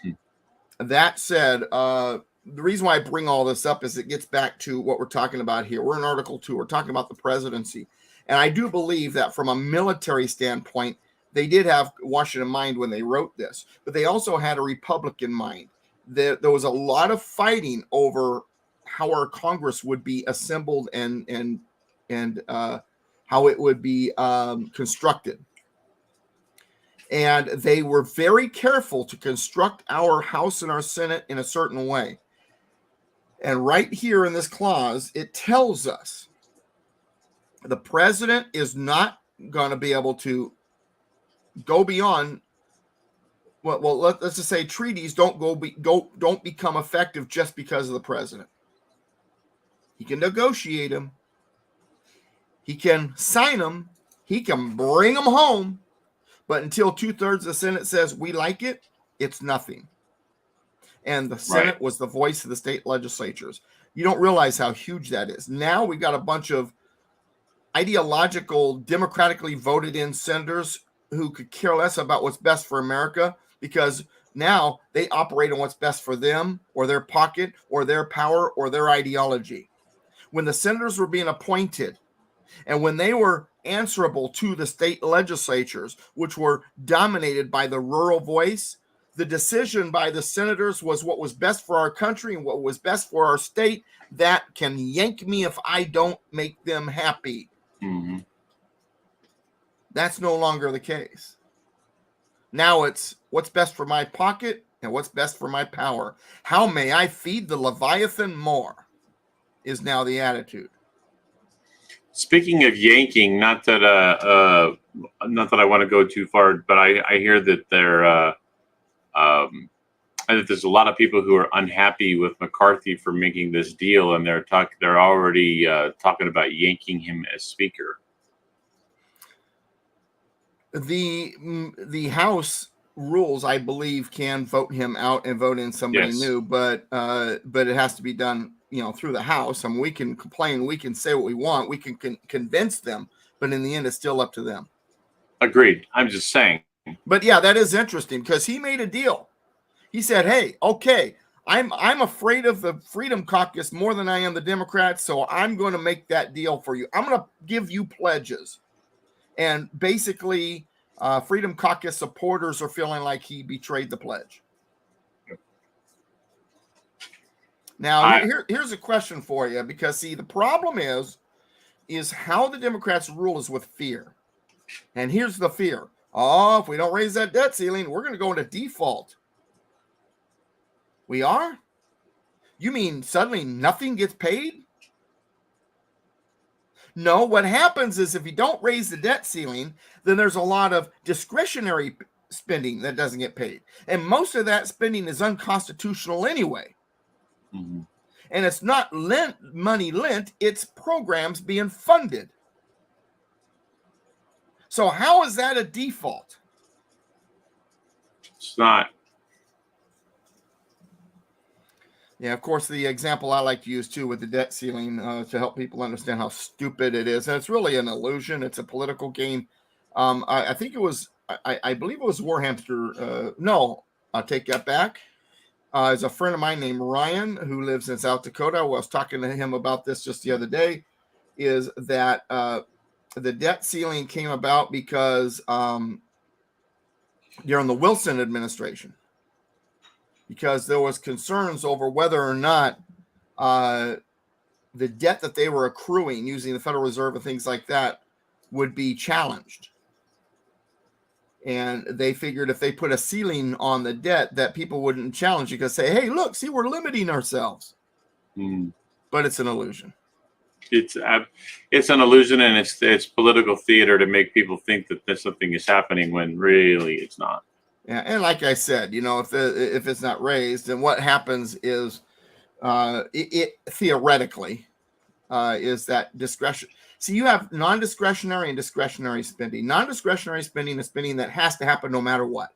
[SPEAKER 2] that said, the reason why I bring all this up is it gets back to what we're talking about here. We're in Article 2. We're talking about the presidency, and I do believe that from a military standpoint, they did have Washington in mind when they wrote this, but they also had a republic in mind. There was a lot of fighting over how our Congress would be assembled and how it would be constructed. And they were very careful to construct our House and our Senate in a certain way. And right here in this clause, it tells us the president is not going to be able to go beyond. Well, let's just say treaties don't don't become effective just because of the president. He can negotiate them. He can sign them. He can bring them home. But until 2/3 of the Senate says we like it, it's nothing. And the Senate was the voice of the state legislatures. You don't realize how huge that is. Now we've got a bunch of ideological, democratically voted in senators who could care less about what's best for America, because now they operate on what's best for them or their pocket or their power or their ideology. When the senators were being appointed and when they were answerable to the state legislatures, which were dominated by the rural voice, the decision by the senators was what was best for our country and what was best for our state. That can yank me if I don't make them happy.
[SPEAKER 1] Mm-hmm.
[SPEAKER 2] That's no longer the case. Now it's what's best for my pocket and what's best for my power. How may I feed the Leviathan more is now the attitude.
[SPEAKER 1] Speaking of yanking, not that I want to go too far, but I hear that there's a lot of people who are unhappy with McCarthy for making this deal, and they're already talking about yanking him as speaker. The House rules, I believe, can vote him out and vote in somebody new, but it has to be done, through the House. I mean, we can complain, we can say what we want, we can convince them, but in the end, it's still up to them. Agreed. I'm just saying.
[SPEAKER 2] But yeah, that is interesting because he made a deal. He said, "Hey, okay, I'm afraid of the Freedom Caucus more than I am the Democrats, so I'm going to make that deal for you. I'm going to give you pledges. And basically, Freedom Caucus supporters are feeling like he betrayed the pledge. Now, here's a question for you, because, see, the problem is how the Democrats rule is with fear. And here's the fear. Oh, if we don't raise that debt ceiling, we're going to go into default. We are? You mean suddenly nothing gets paid? No, what happens is if you don't raise the debt ceiling, then there's a lot of discretionary spending that doesn't get paid. And most of that spending is unconstitutional anyway.
[SPEAKER 1] Mm-hmm.
[SPEAKER 2] And it's not money lent, it's programs being funded. So how is that a default?
[SPEAKER 1] It's not.
[SPEAKER 2] Yeah, of course, the example I like to use, too, with the debt ceiling to help people understand how stupid it is. And it's really an illusion. It's a political game. I think it was, I believe it was Warhamster. No, I'll take that back. There's a friend of mine named Ryan who lives in South Dakota. I was talking to him about this just the other day, is that the debt ceiling came about because during the Wilson administration, because there was concerns over whether or not the debt that they were accruing using the Federal Reserve and things like that would be challenged. And they figured if they put a ceiling on the debt, that people wouldn't challenge it, because say, hey, look, see, we're limiting ourselves. But it's an illusion.
[SPEAKER 1] It's an illusion, and it's political theater to make people think that something is happening when really it's not.
[SPEAKER 2] Yeah, and like I said, if it's not raised, then what happens is it theoretically is that discretion. See, you have non-discretionary and discretionary spending. Non-discretionary spending is spending that has to happen no matter what.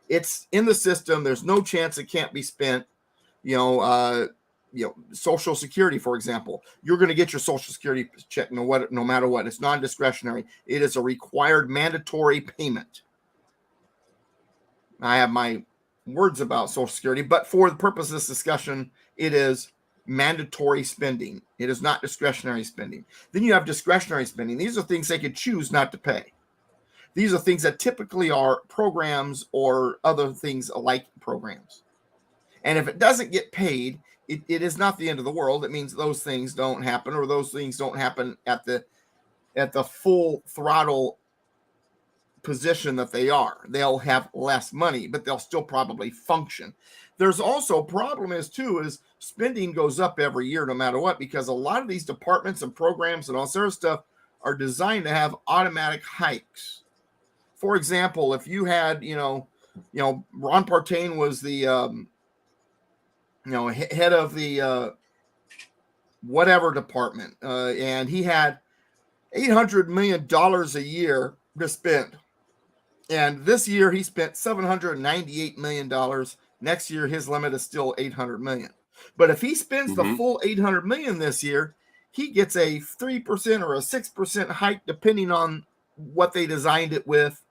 [SPEAKER 2] It's in the system. There's no chance it can't be spent. Social Security, for example, you're going to get your Social Security check no matter what. It's non-discretionary. It is a required mandatory payment. I have my words about Social Security, but for the purpose of this discussion, it is mandatory spending. It is not discretionary spending. Then you have discretionary spending. These are things they could choose not to pay. These are things that typically are programs or other things like programs. And if it doesn't get paid, it is not the end of the world. It means those things don't happen, or those things don't happen at the full throttle position that they are. They'll have less money, but they'll still probably function. There's also problem is spending goes up every year no matter what, because a lot of these departments and programs and all sort of stuff are designed to have automatic hikes. For example, if you had, Ron Partain was the head of the whatever department, and he had $800 million a year to spend. And this year he spent $798 million. Next year, his limit is still $800 million. But if he spends the full $800 million this year, he gets a 3% or a 6% hike, depending on what they designed it with.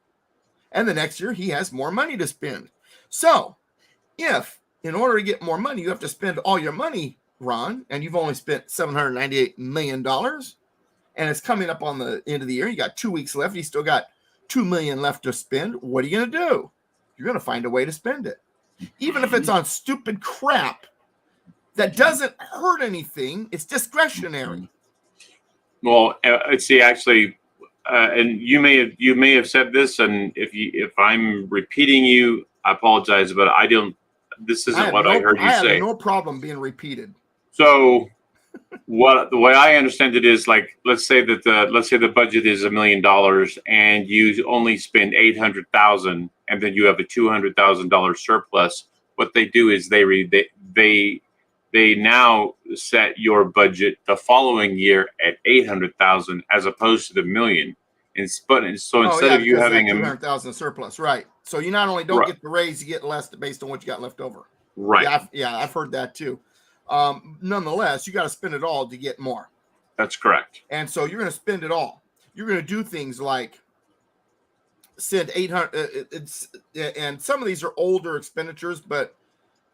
[SPEAKER 2] And the next year, he has more money to spend. So if in order to get more money, you have to spend all your money, Ron, and you've only spent $798 million, and it's coming up on the end of the year, you got 2 weeks left, you still got $2 million left to spend, what are you going to do? You're going to find a way to spend it. Even if it's on stupid crap that doesn't hurt anything, it's discretionary.
[SPEAKER 1] Well, see, actually, and you may have said this, and if I'm repeating you, I apologize, but I don't. This isn't what I heard you say.
[SPEAKER 2] I have no problem being repeated.
[SPEAKER 1] So, the way I understand it is, like, let's say the budget is $1 million, and you only spend $800,000, and then you have a $200,000 surplus. What they do is they now set your budget the following year at $800,000 as opposed to the $1 million. Instead of you having
[SPEAKER 2] $200,000 surplus, right? So you not only don't get the raise, you get less based on what you got left over.
[SPEAKER 1] Right.
[SPEAKER 2] I've heard that too. Nonetheless, you got to spend it all to get more.
[SPEAKER 1] That's correct.
[SPEAKER 2] And so you're going to spend it all. You're going to do things like send 800. And some of these are older expenditures, but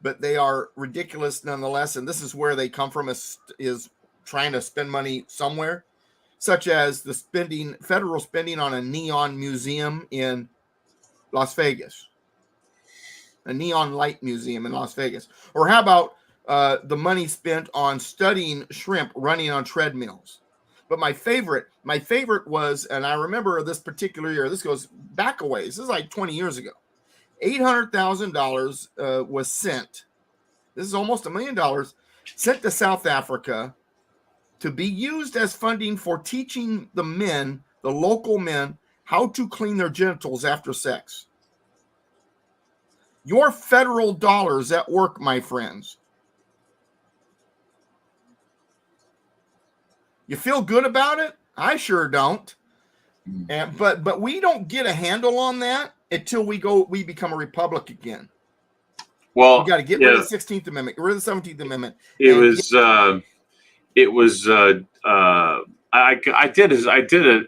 [SPEAKER 2] but they are ridiculous nonetheless. And this is where they come from, is trying to spend money somewhere, such as the federal spending on a neon museum in Las Vegas, a neon light museum in Las Vegas. Or how about the money spent on studying shrimp running on treadmills? But my favorite was, and I remember this particular year, this goes back a ways, this is like 20 years ago, $800,000 was sent. This is almost $1 million sent to South Africa to be used as funding for teaching the local men, how to clean their genitals after sex. Your federal dollars at work, my friends. You feel good about it? I sure don't. And but we don't get a handle on that until we become a republic again.
[SPEAKER 1] Well,
[SPEAKER 2] we got to get rid of the 16th Amendment, get rid of the 17th Amendment.
[SPEAKER 1] I did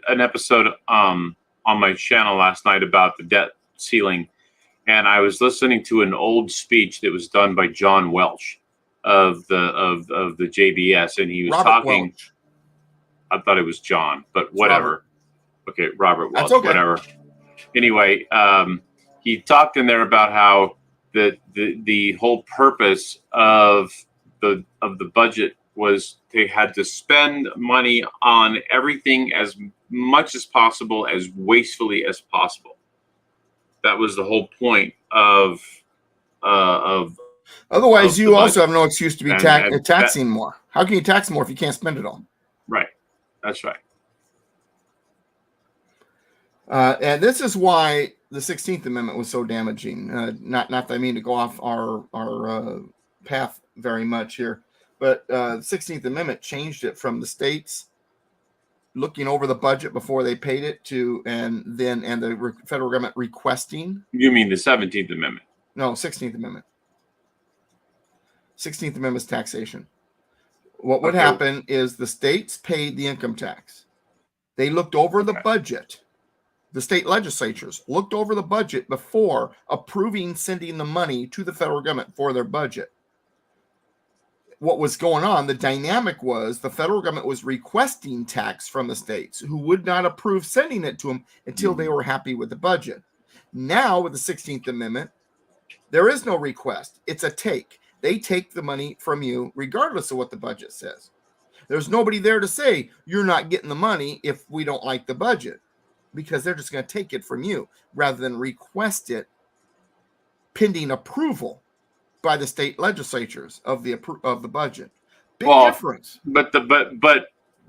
[SPEAKER 1] an episode on my channel last night about the debt ceiling, and I was listening to an old speech that was done by John Welch of the JBS, and he was talking.
[SPEAKER 2] Welch.
[SPEAKER 1] I thought it was John, but whatever. Okay, Robert Welch,
[SPEAKER 2] okay.
[SPEAKER 1] Whatever. Anyway, he talked in there about how the whole purpose of the budget was they had to spend money on everything as much as possible, as wastefully as possible. That was the whole point of.
[SPEAKER 2] Otherwise, you also have no excuse to be taxing more. How can you tax more if you can't spend it all?
[SPEAKER 1] Right. That's right.
[SPEAKER 2] And this is why the 16th Amendment was so damaging. Not that I mean to go off our path very much here, but the 16th Amendment changed it from the states looking over the budget before they paid it to, and the federal government requesting.
[SPEAKER 1] You mean the 17th Amendment?
[SPEAKER 2] No, 16th Amendment. 16th Amendment is taxation. What would happen is the states paid the income tax. They looked over the budget. The state legislatures looked over the budget before approving sending the money to the federal government for their budget. What was going on, the dynamic was the federal government was requesting tax from the states who would not approve sending it to them until they were happy with the budget. Now, with the 16th Amendment, there is no request. It's a take. They take the money from you regardless of what the budget says. There's nobody there to say you're not getting the money if we don't like the budget, because they're just going to take it from you rather than request it pending approval by the state legislatures of the budget. Big difference.
[SPEAKER 1] But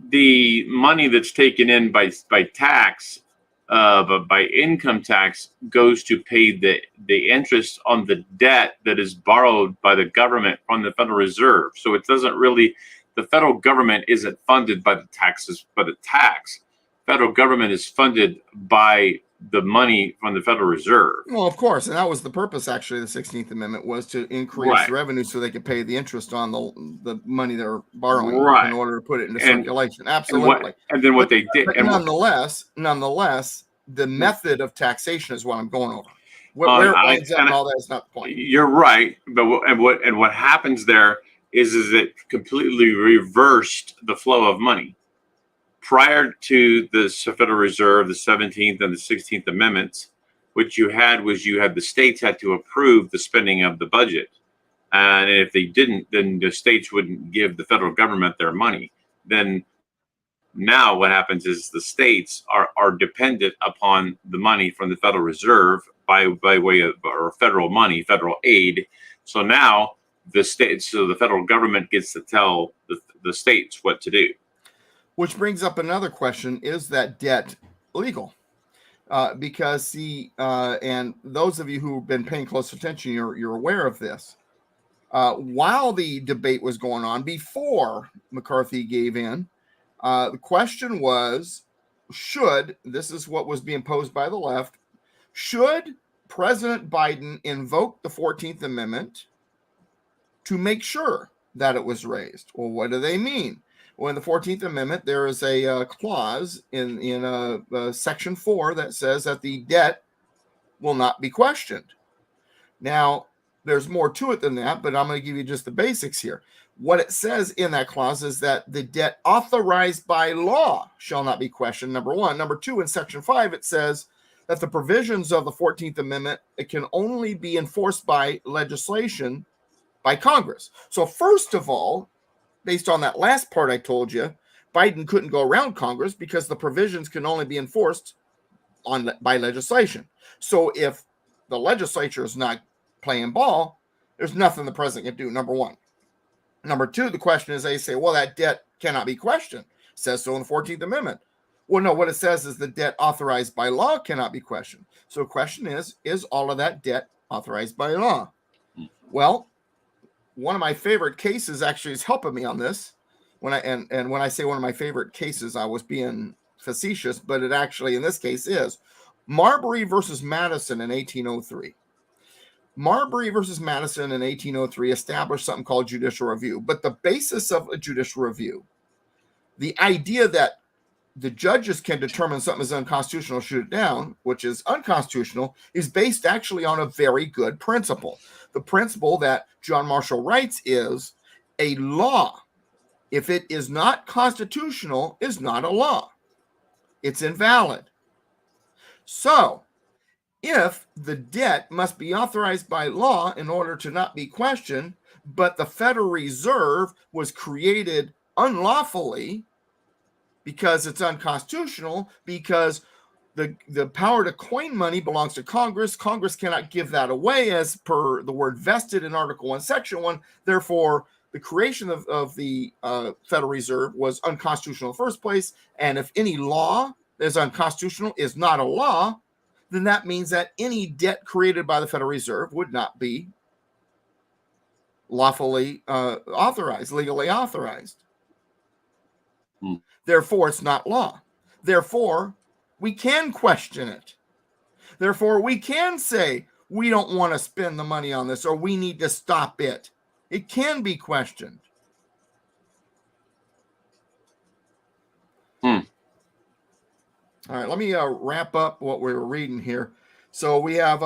[SPEAKER 1] the money that's taken in by tax, but by income tax, goes to pay the interest on the debt that is borrowed by the government from the Federal Reserve. So it doesn't really, the federal government isn't funded by the taxes, by the tax. Federal government is funded by the money from the Federal Reserve.
[SPEAKER 2] Well, of course, and that was the purpose. Actually, the 16th Amendment was to increase revenue so they could pay the interest on the money they're borrowing in order to put it into circulation. Absolutely.
[SPEAKER 1] And then what they did,
[SPEAKER 2] but nonetheless, the method of taxation is what I'm going over. Where it winds up and all that is not the point.
[SPEAKER 1] You're right, but what happens there is it completely reversed the flow of money. Prior to the Federal Reserve, the 17th and the 16th Amendments, what you had the states had to approve the spending of the budget. And if they didn't, then the states wouldn't give the federal government their money. Then now what happens is the states are dependent upon the money from the Federal Reserve by way of federal money, federal aid. So now the federal government gets to tell the states what to do.
[SPEAKER 2] Which brings up another question: is that debt legal? Because and those of you who've been paying close attention, you're aware of this. While the debate was going on, before McCarthy gave in, the question was, this is what was being posed by the left, should President Biden invoke the 14th Amendment to make sure that it was raised? Well, what do they mean? Well, in the 14th Amendment, there is a clause in Section 4 that says that the debt will not be questioned. Now, there's more to it than that, but I'm going to give you just the basics here. What it says in that clause is that the debt authorized by law shall not be questioned, number one. Number two, in Section 5, it says that the provisions of the 14th Amendment, it can only be enforced by legislation by Congress. So first of all, based on that last part I told you, Biden couldn't go around Congress because the provisions can only be enforced by legislation. So if the legislature is not playing ball, there's nothing the president can do, number one. Number two, the question is, they say, well, that debt cannot be questioned. It says so in the 14th Amendment. Well, no, what it says is the debt authorized by law cannot be questioned. So the question is all of that debt authorized by law? Well, one of my favorite cases actually is helping me on this. When I say one of my favorite cases, I was being facetious, but it actually, in this case, is Marbury versus Madison in 1803. Marbury versus Madison in 1803 established something called judicial review. But the basis of a judicial review, the idea that the judges can determine something is unconstitutional, shoot it down, which is unconstitutional, is based actually on a very good principle. The principle that John Marshall writes is a law, if it is not constitutional, is not a law. It's invalid. So, if the debt must be authorized by law in order to not be questioned, but the Federal Reserve was created unlawfully because it's unconstitutional, because the power to coin money belongs to Congress. Congress cannot give that away as per the word vested in Article 1, Section 1. Therefore, the creation of the Federal Reserve was unconstitutional in the first place. And if any law that is unconstitutional is not a law, then that means that any debt created by the Federal Reserve would not be lawfully authorized, legally authorized. Therefore, it's not law. Therefore, we can question it. Therefore, we can say we don't want to spend the money on this, or we need to stop it. It can be questioned. All right, let me wrap up what we were reading here. So we have,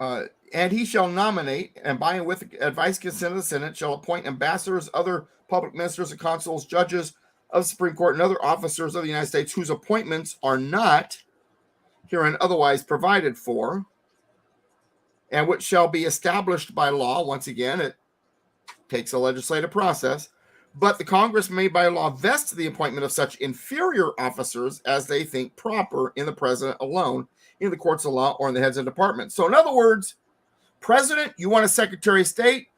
[SPEAKER 2] and he shall nominate, and by and with advice consent of the Senate, shall appoint ambassadors, other public ministers and consuls, judges of the Supreme Court, and other officers of the United States whose appointments are not herein otherwise provided for, and which shall be established by law. Once again, it takes a legislative process. But the Congress may by law vest the appointment of such inferior officers as they think proper in the president alone, in the courts of law, or in the heads of departments. So in other words, president, you want a secretary of state,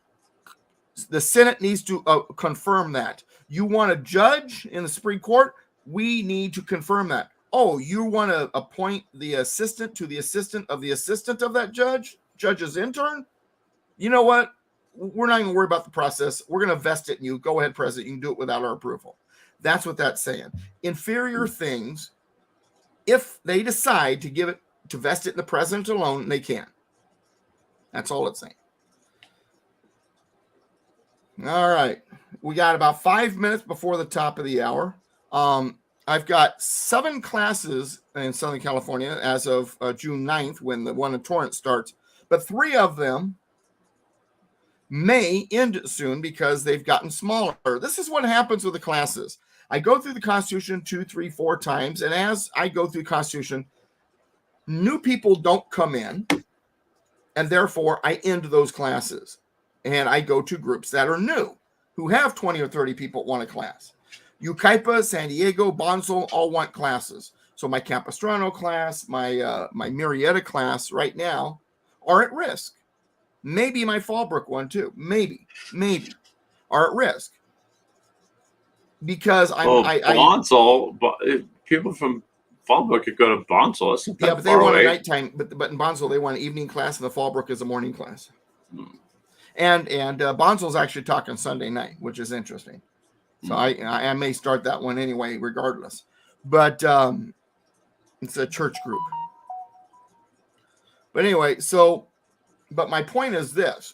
[SPEAKER 2] the Senate needs to confirm that. You want a judge in the Supreme Court, we need to confirm that. Oh, you want to appoint the assistant to the assistant of that judge, judge's intern? You know what? We're not even worried about the process. We're going to vest it in you. Go ahead, President. You can do it without our approval. That's what that's saying. Inferior things, if they decide to give it, to vest it in the president alone, they can. That's all it's saying. All right. We got about 5 minutes before the top of the hour. I've got 7 classes in Southern California as of June 9th when the one in Torrance starts, but 3 of them may end soon because they've gotten smaller. This is what happens with the classes. I go through the Constitution 2, 3, 4 times, and as I go through the Constitution, new people don't come in, and therefore I end those classes. And I go to groups that are new, who have 20 or 30 people want a class. Yucaipa, San Diego, Bonsall all want classes. So my Capistrano class, my Murrieta class right now are at risk. Maybe my Fallbrook one too. Maybe are at risk because
[SPEAKER 1] Bonsall. People from Fallbrook could go to Bonsall.
[SPEAKER 2] Yeah, but they want a nighttime. But in Bonsall they want an evening class, and the Fallbrook is a morning class. And Bonsall's actually talking Sunday night, which is interesting. So I may start that one anyway, regardless. But it's a church group. But anyway, but my point is this.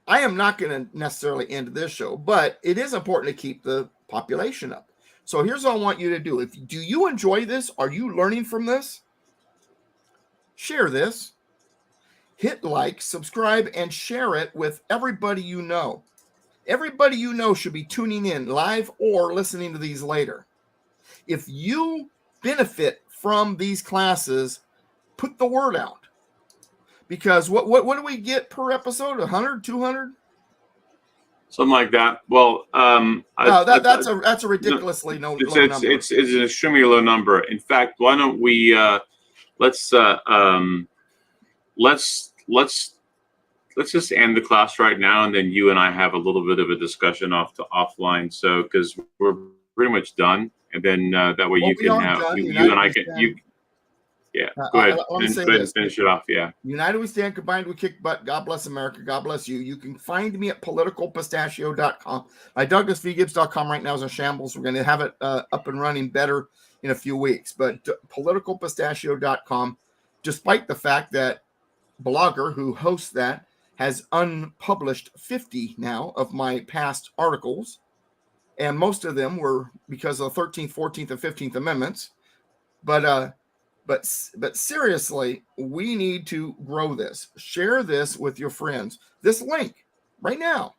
[SPEAKER 2] I am not going to necessarily end this show, but it is important to keep the population up. So here's what I want you to do. Do you enjoy this? Are you learning from this? Share this. hit like, subscribe, and share it with everybody you know. Everybody you know should be tuning in live or listening to these later. If you benefit from these classes, put the word out. Because what do we get per episode? 100, 200?
[SPEAKER 1] Something like that. Well,
[SPEAKER 2] that's a ridiculously low number.
[SPEAKER 1] It's an extremely low number. In fact, why don't we let's just end the class right now, and then you and I have a little bit of a discussion offline. So because we're pretty much done, and then that way you can have you and I can you. Yeah, go ahead. Go ahead and finish it off. Yeah.
[SPEAKER 2] United we stand, combined we kick butt. God bless America. God bless you. You can find me at politicalpistachio.com. My DouglasVGibbs.com right now is a shambles. We're going to have it up and running better in a few weeks. But politicalpistachio.com, despite the fact that Blogger, who hosts that, has unpublished 50 now of my past articles. And most of them were because of the 13th, 14th, and 15th Amendments. But seriously, we need to grow this. Share this with your friends. This link right now,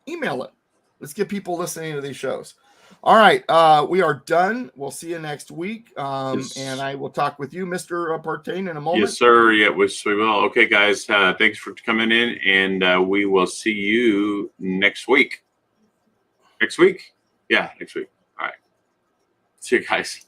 [SPEAKER 2] email it. Let's get people listening to these shows. All right, we are done. We'll see you next week,
[SPEAKER 1] Yes.
[SPEAKER 2] and I will talk with you, Mr. Partain, in a moment.
[SPEAKER 1] Yes, sir. Yeah, we will. Okay, guys. Thanks for coming in, and we will see you next week. Next week? Yeah, next week. All right. See you guys.